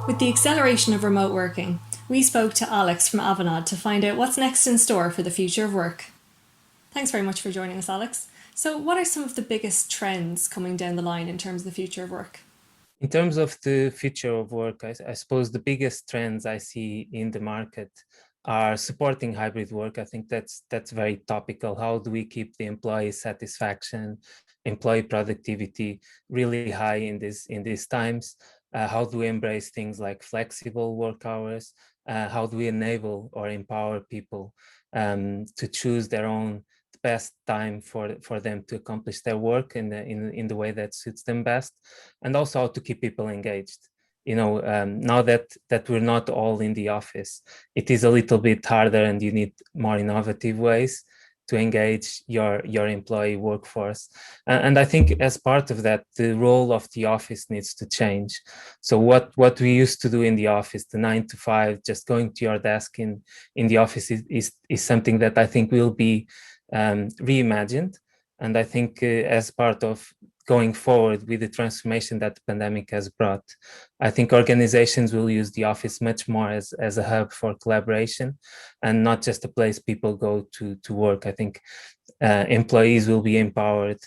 With the acceleration of remote working, we spoke to Alex from Avanade to find out what's next in store for the future of work. Thanks very much for joining us, Alex. So, what are some of the biggest trends coming down the line in terms of the future of work? In terms of the future of work, I suppose the biggest trends I see in the market are supporting hybrid work. I think that's very topical. How do we keep the employee satisfaction, employee productivity really high in these times? How do we embrace things like flexible work hours? How do we enable or empower people to choose their own best time for them to accomplish their work in the way that suits them best, and also how to keep people engaged. Now that we're not all in the office, it is a little bit harder, and you need more innovative ways to engage your employee workforce. And I think as part of that, the role of the office needs to change. So what we used to do in the office, the 9 to 5, just going to your desk in the office is something that I think will be reimagined. And I think as part of going forward with the transformation that the pandemic has brought, I think organizations will use the office much more as a hub for collaboration and not just a place people go to work. I think employees will be empowered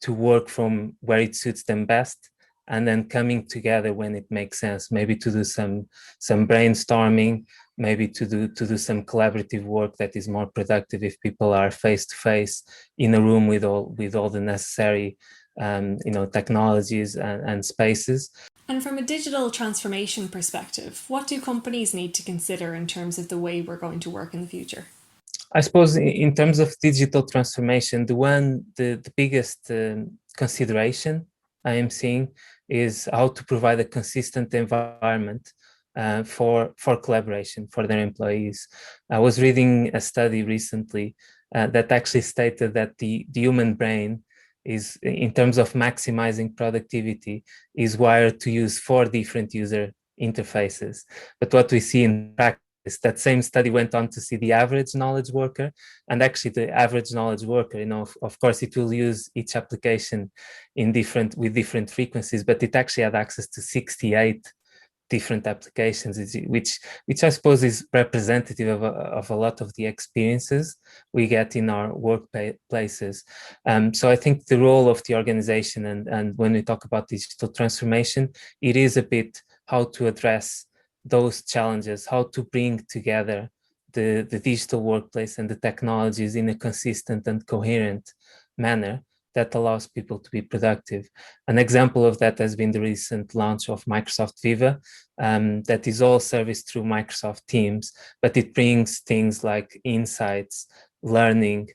to work from where it suits them best, and then coming together when it makes sense, maybe to do some brainstorming, maybe to do some collaborative work that is more productive if people are face to face in a room with all the necessary technologies and spaces. And from a digital transformation perspective, what do companies need to consider in terms of the way we're going to work in the future? I suppose in terms of digital transformation, the biggest consideration I am seeing is how to provide a consistent environment for collaboration for their employees. I was reading a study recently that actually stated that the human brain is, in terms of maximizing productivity, is wired to use 4 different user interfaces. But what we see in practice, that same study went on to see the average knowledge worker, and actually the average knowledge worker, of course it will use each application with different frequencies, but it actually had access to 68 different applications, which I suppose is representative of a lot of the experiences we get in our workplaces. So I think the role of the organization, and when we talk about digital transformation, it is a bit how to address those challenges, how to bring together the digital workplace and the technologies in a consistent and coherent manner that allows people to be productive. An example of that has been the recent launch of Microsoft Viva, that is all serviced through Microsoft Teams, but it brings things like insights, learning,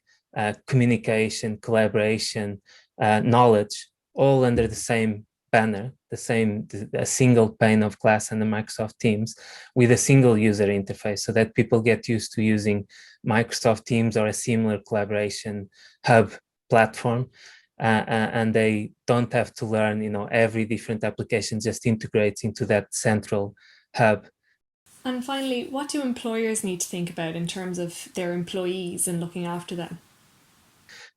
communication, collaboration, knowledge, all under the same banner, a single pane of glass under Microsoft Teams with a single user interface, so that people get used to using Microsoft Teams or a similar collaboration hub platform, and they don't have to learn, every different application just integrates into that central hub. And finally, what do employers need to think about in terms of their employees and looking after them?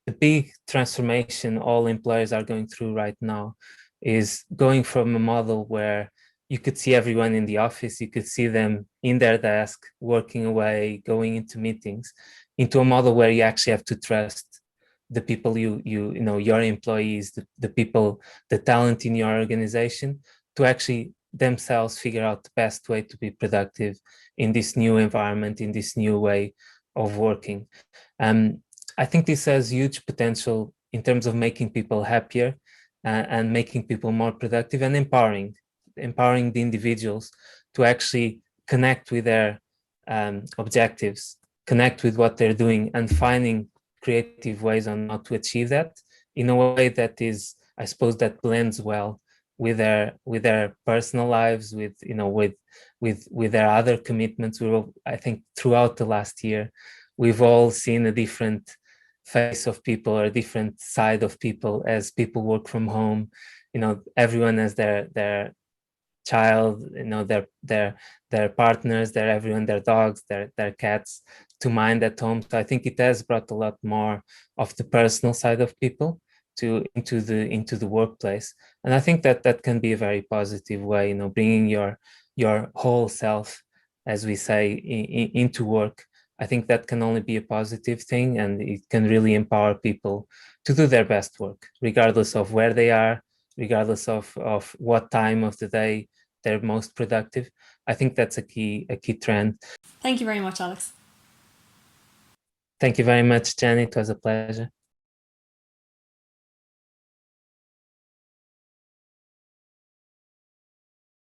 The big transformation all employers are going through right now is going from a model where you could see everyone in the office, you could see them in their desk, working away, going into meetings, into a model where you actually have to trust the people your employees, the people, the talent in your organization, to actually themselves figure out the best way to be productive in this new environment, in this new way of working. I think this has huge potential in terms of making people happier, and making people more productive, and empowering the individuals to actually connect with their objectives, connect with what they're doing, and finding creative ways on how to achieve that in a way that is, I suppose, that blends well with their personal lives, with their other commitments. I think throughout the last year, we've all seen a different face of people or a different side of people as people work from home. Everyone has their child, their partners, everyone, their dogs, their cats to mind at home. So I think it has brought a lot more of the personal side of people into the workplace, and I think that can be a very positive way, bringing your whole self, as we say, into work, I think that can only be a positive thing, and it can really empower people to do their best work, regardless of where they are, regardless of what time of the day they're most productive. I think that's a key trend. Thank you very much, Alex. Thank you very much, Jenny. It was a pleasure.